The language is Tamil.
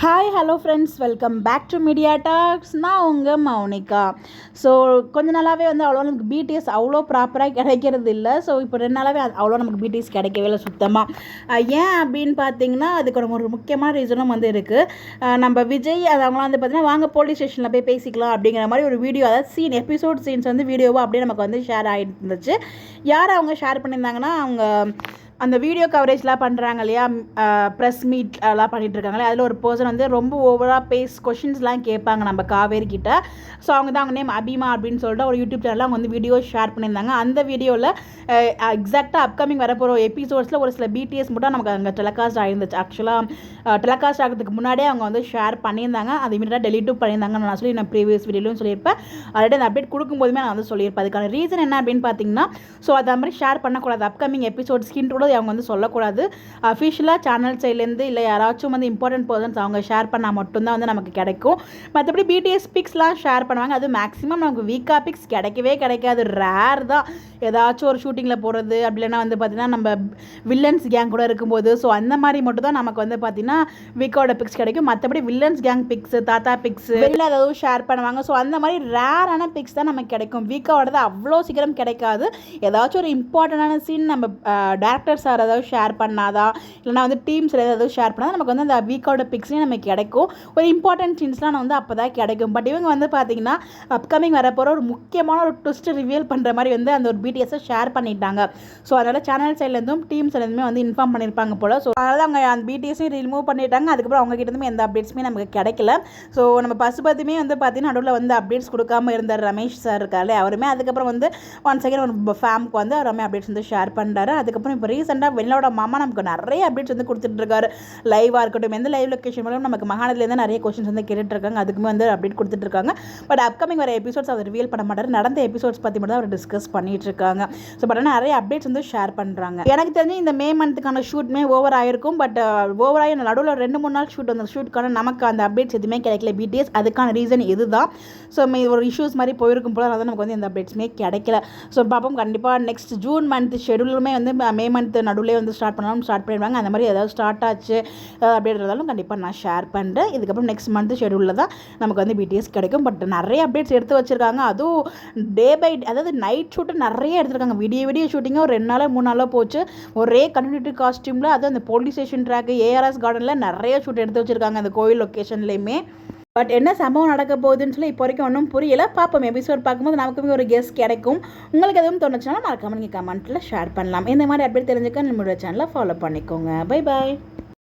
Hi hello friends, welcome back to media talks. நான் உங்கள் மௌனிகா. ஸோ கொஞ்ச நாளாகவே அவ்வளோ நமக்கு பிடிஎஸ் அவ்வளோ ப்ராப்பராக கிடைக்கிறது இல்லை. ஸோ இப்போ 2 நாளாகவே அவ்வளோ நமக்கு பிடிஎஸ் கிடைக்கவே இல்லை சுத்தமாக. ஏன் அப்படின்னு பார்த்தீங்கன்னா, அதுக்கு ஒரு முக்கியமான ரீசனும் இருக்குது. நம்ம விஜய் அவங்களாம் பார்த்தீங்கன்னா, வாங்க போலீஸ் ஸ்டேஷனில் போய் பேசிக்கலாம் அப்படிங்கிற மாதிரி ஒரு வீடியோ, அதாவது எபிசோட் சீன்ஸ் வீடியோவாக அப்படியே நமக்கு ஷேர் ஆகிட்டு இருந்துச்சு. யார் அவங்க ஷேர் பண்ணியிருந்தாங்கன்னா, அவங்க அந்த வீடியோ கவரேஜ்லாம் பண்ணுறாங்க இல்லையா, ப்ரெஸ் மீட் எல்லாம் பண்ணிகிட்டு இருக்காங்களே, அதில் ஒரு பர்சன் ரொம்ப ஓவராக கொஷின்ஸ்லாம் கேட்பாங்க நம்ம காவேரி கிட்ட. ஸோ அவங்க நேம் அபிமா அப்படின்னு சொல்லிட்டு ஒரு யூடியூப் சேனலில் அவங்க வீடியோ ஷேர் பண்ணியிருந்தாங்க. அந்த வீடியோவில் எக்ஸாக்டாக அப்கமிங் வரப்போகிற எபிசோட்ஸில் ஒரு சில பிடிஎஸ் மட்டும் நமக்கு அங்கே டெலிகாஸ்ட் ஆகிருந்துச்சு. ஆக்சுவலாக டெலிகாஸ்ட் ஆகிறதுக்கு முன்னாடியே அவங்க ஷேர் பண்ணியிருந்தாங்க. அது இமீடியட்டாக டெலிட்டும் பண்ணியிருந்தாங்கன்னு நான் சொல்லி நான் ப்ரீவியஸ் வீடியோலையும் சொல்லியிருப்பேன். ஆல்ரெடி அந்த அப்டேட் கொடுக்கும்போதுமே நான் சொல்லியிருப்பேன். அதுக்கான ரீசன் என்ன அப்படின்னு பார்த்தீங்கன்னா, ஸோ அது மாதிரி ஷேர் பண்ணக்கூடாது. அப்கமிங் எபிசோட் ஸ்கின் அவங்க சொல்லக்கூடாது. அஃபிஷியலாக சேனல் சைட்லேருந்து இல்லை யாராச்சும் இம்பார்ட்டன்ட் பர்சன்ஸ் அவங்க ஷேர் பண்ணால் மட்டும்தான் நமக்கு கிடைக்கும். மற்றபடி பிடிஎஸ் பிக்ஸ்லாம் ஷேர் பண்ணுவாங்க. அது மேக்ஸிமம் நமக்கு வீக்கா பிக்ஸ் கிடைக்கவே கிடைக்காது. ரேர் தான். ஏதாச்சும் ஒரு ஷூட்டிங்கில் போகிறது, அப்படி இல்லைன்னா பார்த்தீங்கன்னா நம்ம வில்லன்ஸ் கேங் கூட இருக்கும்போது, ஸோ அந்த மாதிரி மட்டும் தான் நமக்கு பார்த்தீங்கன்னா வீக்கோட பிக்ஸ் கிடைக்கும். மற்றபடி வில்லன்ஸ் கேங் பிக்ஸ், தாத்தா பிக்ஸ் வெளியில் ஏதாவது ஷேர் பண்ணுவாங்க. ஸோ அந்த மாதிரி ரேரான பிக்ஸ் தான் நமக்கு கிடைக்கும். வீக்கோடது அவ்வளோ சீக்கிரம் கிடைக்காது. ஏதாச்சும் ஒரு இம்பார்ட்டண்டான சீன் நம்ம டேரக்டர் சார் ஏதாவது ஷேர் பண்ணாதான், இல்லைனா டீம்ஸில் ஏதாவது ஷேர் பண்ணால் நமக்கு அந்த வீக்கோட பிக்ஸ்லேயும் நமக்கு கிடைக்கும். ஒரு இம்பார்ட்டன்ட் சீன்ஸ்லாம் அப்போ தான் கிடைக்கும். பட் இவங்க பார்த்தீங்கன்னா அப்கமிங் வரப்போகிற ஒரு முக்கியமான ஒரு ட்விஸ்ட் ரிவீல் பண்ணுற மாதிரி அந்த ஒரு பிடிஎஸை ஷேர் பண்ணிட்டாங்க. ஸோ அதனால் சேனல் சைட்லேருந்தும் டீம் சைட்லேருந்துமே இன்ஃபார்ம் பண்ணியிருப்பாங்க போல். ஸோ அதனால் அவங்க அந்த பிடிஎஸையும் ரிமூவ் பண்ணிட்டாங்க. அதுக்கப்புறம் அவங்க கிட்டேருந்து எந்த அப்டேட்ஸுமே நமக்கு கிடைக்கல. ஸோ நம்ம பசுபதியுமே பார்த்தீங்கன்னா நடுவில் அப்டேட்ஸ் கொடுக்காம இருந்தார். ரமேஷ் சார் இருக்காரு, அவருமே அதுக்கப்புறம் ஒன் செகண்ட் ஒரு ஃபேமுக்கு அவருமே அப்டேட்ஸ் ஷேர் பண்ணுறாரு. அதுக்கப்புறம் இப்போ ரீசெண்டாக வெள்ளோட மாமா நமக்கு நிறைய அப்டேட்ஸ் கொடுத்துட்ருக்காரு. லைவாக இருக்கட்டும், எந்த லைவ் லொக்கேஷன் மூலம் நமக்கு மகாநதிலேருந்து நிறைய கொஸ்டின்ஸ் கேட்டுட்ருக்காங்க. அதுக்குமே அப்டேட் கொடுத்துட்ருக்காங்க. பட் அப்கமிங் வர எபிசோட்ஸ் அவர் ரிவீல் பண்ண மாட்டார். நடந்த எபிசோட்ஸ் பற்றி மட்டும் தான் அவர் டிஸ்கஸ் பண்ணிட்டு இருக்காங்க. ஸோ பட் நிறைய அப்டேட்ஸ் ஷேர் பண்ணுறாங்க. எனக்கு தெரிஞ்சு இந்த மே மந்த்துக்கான ஷூட்மே ஓவர் ஆயிருக்கும். பட் ஓவர் ஆகி நடுவில் 2-3 நாள் ஷூட் அந்த ஷூட்டுக்கான நமக்கு அந்த அப்டேட்ஸ் எதுவுமே கிடைக்கல பிடிஎஸ். அதுக்கான ரீசன் இதுதான். ஸோ ஒரு இஷ்யூஸ் மாதிரி போயிருக்கும் போல, அதனால் நமக்கு எந்த அப்டேட்ஸுமே கிடைக்கல. ஸோ பார்ப்போம். கண்டிப்பாக நெக்ஸ்ட் ஜூன் மந்த் ஷெடியூலுமே மே மந்த் நடுவில் ஸ்டார்ட் பண்ணாலும் ஸ்டார்ட் பண்ணிடுவாங்க. அந்த மாதிரி ஏதாவது ஸ்டார்ட் ஆச்சு அப்படின்றதாலும் கண்டிப்பாக நான் ஷேர் பண்ணுறேன். இதுக்கப்புறம் நெக்ஸ்ட் மந்த் ஷெடியூலில் தான் நமக்கு பிடிஎஸ் கிடைக்கும். பட் நிறைய அப்டேட்ஸ் எடுத்து வச்சுருக்காங்க. அதுவும் டே பை அதாவது நைட் ஷூட்டு நிறைய எடுத்துருக்காங்க. விடிய ஷூட்டிங்காக ஒரு 2 நாளோ 3 நாளோ போச்சு. ஒரே கண்டினியூட்டி காஸ்டியூமில், அது அந்த போலீஸ் ஸ்டேஷன் ட்ராக்கு, ஏஆர்எஸ் கார்டனில் நிறைய ஷூட் எடுத்து வச்சுருக்காங்க அந்த கோயில் லொக்கேஷன்லேயுமே. பட் என்ன சம்பவம் நடக்க போகுதுன்னு சொல்லி இப்போ வரைக்கும் ஒன்றும் புரியலை. பார்ப்போம். எபிசோட் பார்க்கும்போது நமக்குமே ஒரு கெஸ் கிடைக்கும். உங்களுக்கு எதுவும் தோணுச்சுன்னா மறக்காம நீங்கள் கமெண்ட்டில் ஷேர் பண்ணலாம். இந்த மாதிரி அப்டேட் தெரிஞ்சுக்க நம்மளோட சேனலை ஃபாலோ பண்ணிக்கோங்க. Bye bye.